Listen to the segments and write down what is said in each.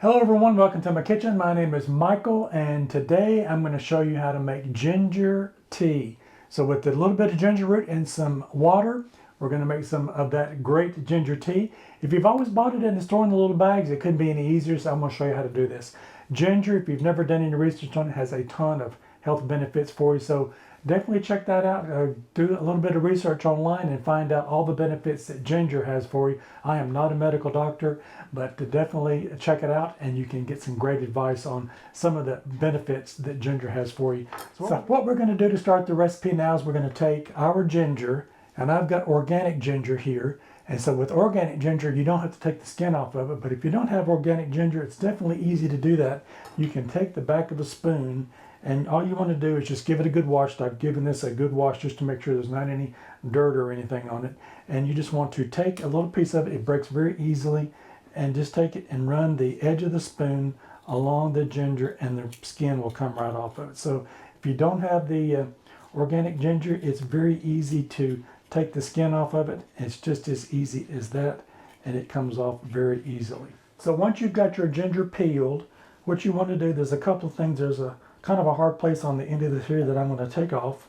Hello everyone, welcome to my kitchen. My name is Michael and today I'm going to show you how to make ginger tea. So with a little bit of ginger root and some water, we're going to make some of that great ginger tea. If you've always bought it in the store in the little bags, it couldn't be any easier, so I'm going to show you how to do this. Ginger, if you've never done any research on it, has a ton of health benefits for you, so definitely check that out. Do a little bit of research online and find out all the benefits that ginger has for you. I am not a medical doctor, but definitely check it out and you can get some great advice on some of the benefits that ginger has for you. So what we're going to do to start the recipe now is we're going to take our ginger, and I've got organic ginger here. And so with organic ginger, you don't have to take the skin off of it, but if you don't have organic ginger, it's definitely easy to do that. You can take the back of a spoon and all you want to do is just give it a good wash. I've given this a good wash just to make sure there's not any dirt or anything on it. And you just want to take a little piece of it. It breaks very easily. And just take it and run the edge of the spoon along the ginger and the skin will come right off of it. So if you don't have the organic ginger, it's very easy to take the skin off of it. It's just as easy as that, and it comes off very easily. So once you've got your ginger peeled, what you want to do, there's a couple of things. There's a kind of a hard place on the end of this here that I'm going to take off.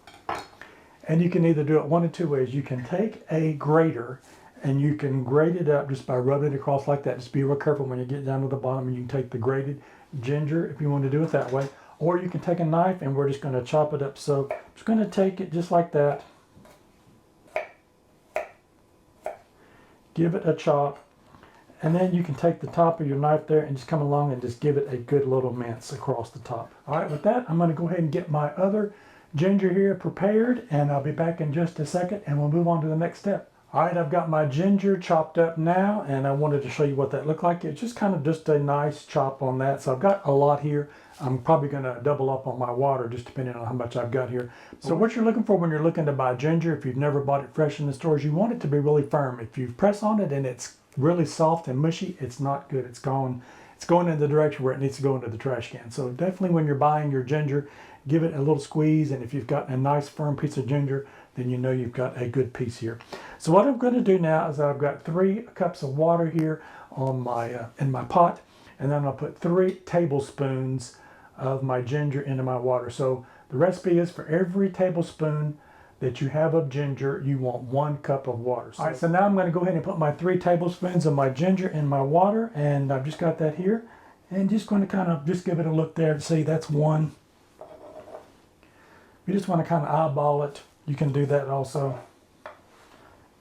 And you can either do it one of two ways. You can take a grater and you can grate it up just by rubbing it across like that. Just be real careful when you get down to the bottom, and you can take the grated ginger if you want to do it that way. Or you can take a knife and we're just going to chop it up. So I'm just going to take it just like that. Give it a chop. And then you can take the top of your knife there and just come along and just give it a good little mince across the top. All right, with that, I'm going to go ahead and get my other ginger here prepared, and I'll be back in just a second and we'll move on to the next step. All right, I've got my ginger chopped up now, and I wanted to show you what that looked like. It's just kind of just a nice chop on that. So I've got a lot here. I'm probably going to double up on my water just depending on how much I've got here. So what you're looking for when you're looking to buy ginger, if you've never bought it fresh in the stores, you want it to be really firm. If you press on it and it's really soft and mushy, it's not good. It's going in the direction where it needs to go into the trash can. So definitely when you're buying your ginger, give it a little squeeze, and if you've got a nice firm piece of ginger, then you know you've got a good piece here. So what I'm going to do now is I've got 3 cups of water here on my in my pot, and then I'll put 3 tablespoons of my ginger into my water. So the recipe is for every tablespoon that you have of ginger, you want 1 cup of water. All right, so now I'm going to go ahead and put my 3 tablespoons of my ginger in my water, and I've just got that here, and just going to kind of just give it a look there to see that's 1. You just want to kind of eyeball it. You can do that also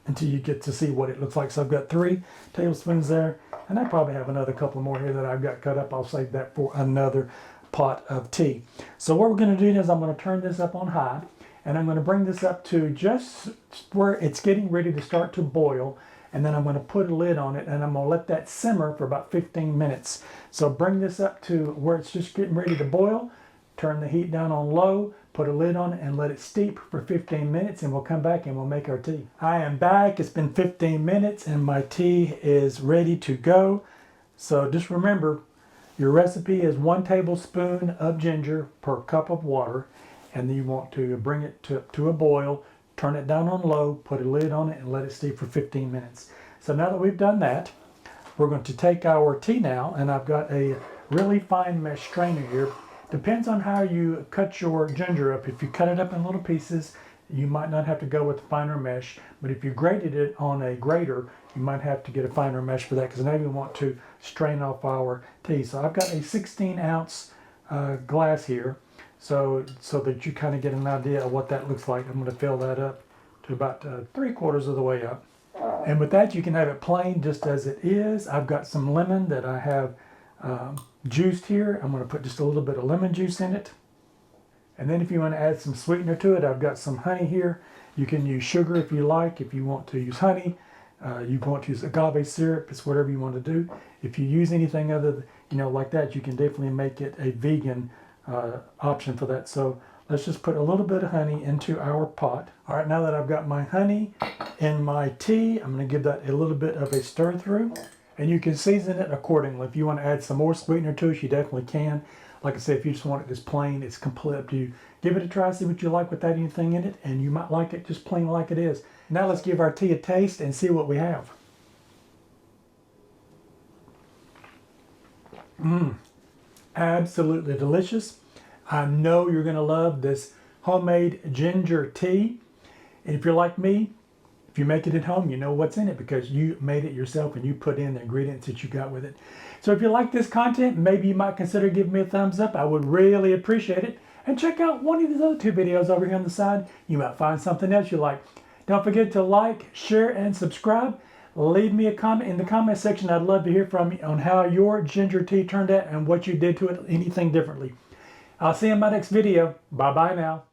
until you get to see what it looks like. So I've got 3 tablespoons there, and I probably have another couple more here that I've got cut up. I'll save that for another pot of tea. So what we're going to do is I'm going to turn this up on high, and I'm going to bring this up to just where it's getting ready to start to boil, and then I'm going to put a lid on it, and I'm going to let that simmer for about 15 minutes. So bring this up to where it's just getting ready to boil, turn the heat down on low, put a lid on it, and let it steep for 15 minutes, and we'll come back and we'll make our tea. I am back. It's been 15 minutes and my tea is ready to go. So just remember, your recipe is 1 tablespoon of ginger per cup of water, and then you want to bring it to a boil, turn it down on low, put a lid on it, and let it steep for 15 minutes. So now that we've done that, we're going to take our tea now, and I've got a really fine mesh strainer here. Depends on how you cut your ginger up. If you cut it up in little pieces, you might not have to go with the finer mesh, but if you grated it on a grater, you might have to get a finer mesh for that, because now we want to strain off our tea. So I've got a 16-ounce glass here, so that you kind of get an idea of what that looks like. I'm going to fill that up to about 3/4 of the way up. And with that, you can have it plain just as it is. I've got some lemon that I have juiced here. I'm going to put just a little bit of lemon juice in it. And then if you want to add some sweetener to it, I've got some honey here. You can use sugar if you like. If you want to use honey, you want to use agave syrup. It's whatever you want to do. If you use anything other like that, you can definitely make it a vegan option for that. So let's just put a little bit of honey into our pot. All right, now that I've got my honey in my tea, I'm going to give that a little bit of a stir through. And you can season it accordingly. If you want to add some more sweetener to it, you definitely can. Like I said, if you just want it just plain, it's completely up to you. Give it a try, see what you like without anything in it, and you might like it just plain like it is. Now let's give our tea a taste and see what we have. Absolutely delicious. I know you're going to love this homemade ginger tea. And if you're like me, if you make it at home, you know what's in it because you made it yourself and you put in the ingredients that you got with it. So if you like this content, maybe you might consider giving me a thumbs up. I would really appreciate it. And check out one of these other two videos over here on the side. You might find something else you like. Don't forget to like, share, and subscribe. Leave me a comment in the comment section. I'd love to hear from you on how your ginger tea turned out and what you did to it, anything differently. I'll see you in my next video. Bye-bye now.